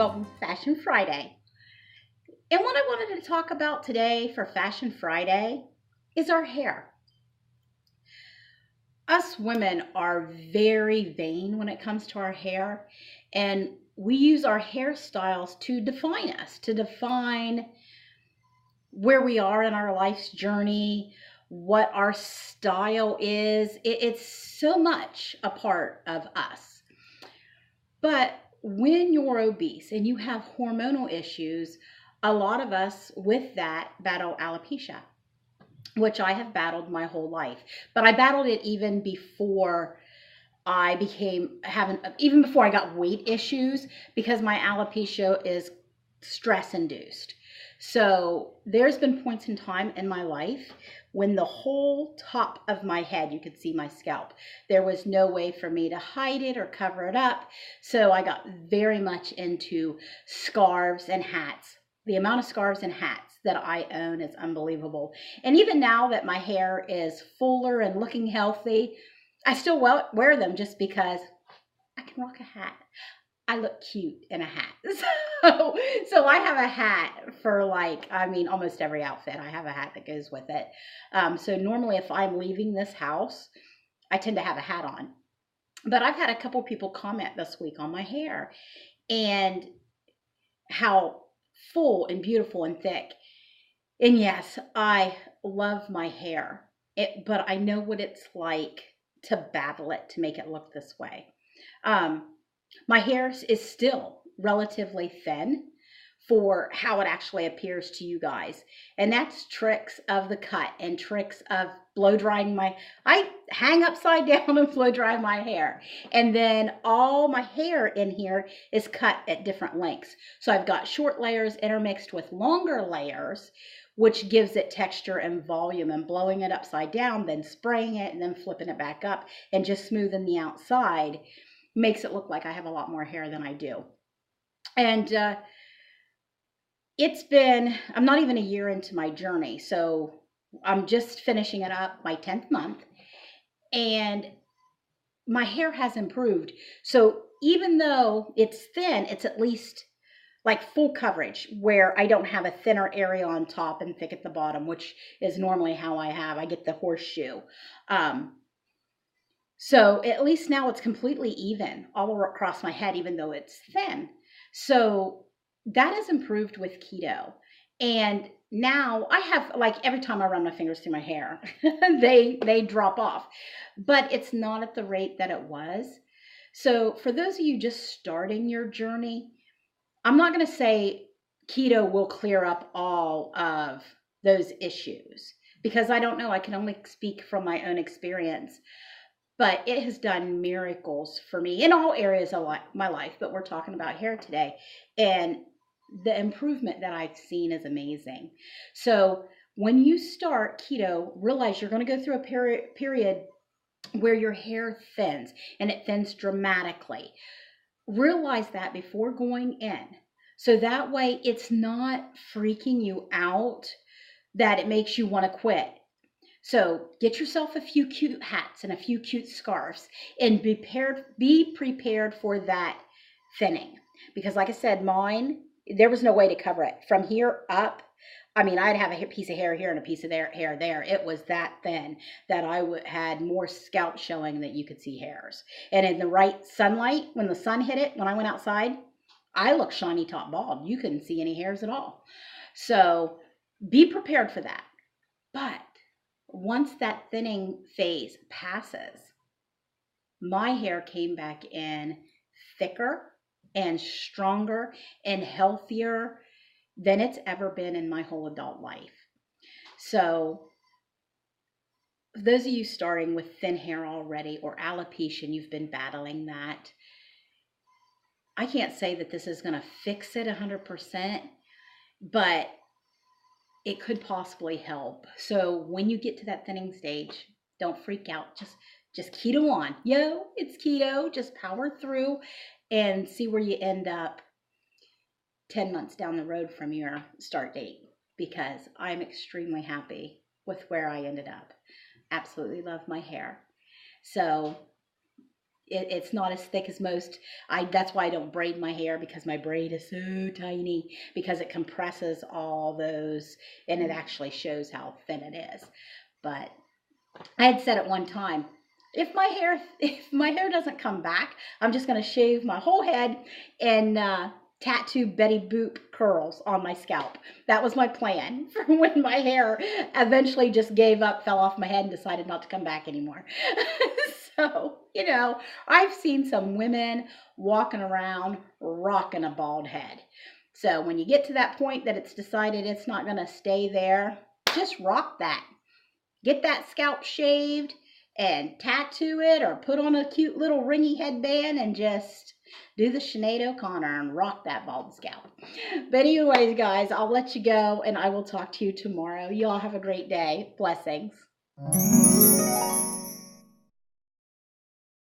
Welcome to Fashion Friday. And what I wanted to talk about today for Fashion Friday is our hair. Us women are very vain when it comes to our hair, and we use our hairstyles to define us, to define where we are in our life's journey, what our style is. It's so much a part of us. But when you're obese and you have hormonal issues, a lot of us with that battle alopecia, which I have battled my whole life. But I battled it even before even before I got weight issues, because my alopecia is stress induced. So there's been points in time in my life when the whole top of my head, you could see my scalp. There was no way for me to hide it or cover it up. So I got very much into scarves and hats. The amount of scarves and hats that I own is unbelievable. And even now that my hair is fuller and looking healthy, I still wear them just because I can rock a hat. I look cute in a hat. So I have a hat for almost every outfit. I have a hat that goes with it. So normally if I'm leaving this house, I tend to have a hat on. But I've had a couple people comment this week on my hair and how full and beautiful and thick. And yes, I love my hair, but I know what it's like to battle it to make it look this way. My hair is still relatively thin for how it actually appears to you guys. And that's tricks of the cut and tricks of blow drying I hang upside down and blow dry my hair. And then all my hair in here is cut at different lengths. So I've got short layers intermixed with longer layers, which gives it texture and volume, and blowing it upside down, then spraying it and then flipping it back up and just smoothing the outside makes it look like I have a lot more hair than I do. And I'm not even a year into my journey, so I'm just finishing it up, my 10th month, and my hair has improved. So even though it's thin, it's at least like full coverage, where I don't have a thinner area on top and thick at the bottom, which is normally how I get the horseshoe. So at least now it's completely even all across my head, even though it's thin. So that has improved with keto. And now I have, every time I run my fingers through my hair, they drop off, but it's not at the rate that it was. So for those of you just starting your journey, I'm not going to say keto will clear up all of those issues, because I don't know. I can only speak from my own experience. But it has done miracles for me in all areas of my life. But we're talking about hair today. And the improvement that I've seen is amazing. So when you start keto, realize you're going to go through a period where your hair thins, and it thins dramatically. Realize that before going in. So that way it's not freaking you out that it makes you want to quit. So get yourself a few cute hats and a few cute scarves, and be prepared for that thinning. Because like I said, mine, there was no way to cover it. From here up, I'd have a piece of hair here and a piece of hair there. It was that thin that I had more scalp showing that you could see hairs. And in the right sunlight, when the sun hit it, when I went outside, I looked shiny top bald. You couldn't see any hairs at all. So be prepared for that. But once that thinning phase passes, my hair came back in thicker and stronger and healthier than it's ever been in my whole adult life. So those of you starting with thin hair already, or alopecia, and you've been battling that, I can't say that this is going to fix it 100%, but it could possibly help. So when you get to that thinning stage, don't freak out. Just keto on. Yo, it's keto. Just power through and see where you end up 10 months down the road from your start date, because I'm extremely happy with where I ended up. Absolutely love my hair. So It's not as thick as most. That's why I don't braid my hair, because my braid is so tiny, because it compresses all those and it actually shows how thin it is. But I had said at one time, if my hair doesn't come back, I'm just going to shave my whole head and tattoo Betty Boop curls on my scalp. That was my plan for when my hair eventually just gave up, fell off my head, and decided not to come back anymore. So, I've seen some women walking around rocking a bald head. So when you get to that point that it's decided it's not going to stay there, just rock that. Get that scalp shaved and tattoo it, or put on a cute little ringy headband and just do the Sinead O'Connor and rock that bald scalp. But anyways, guys, I'll let you go and I will talk to you tomorrow. You all have a great day. Blessings.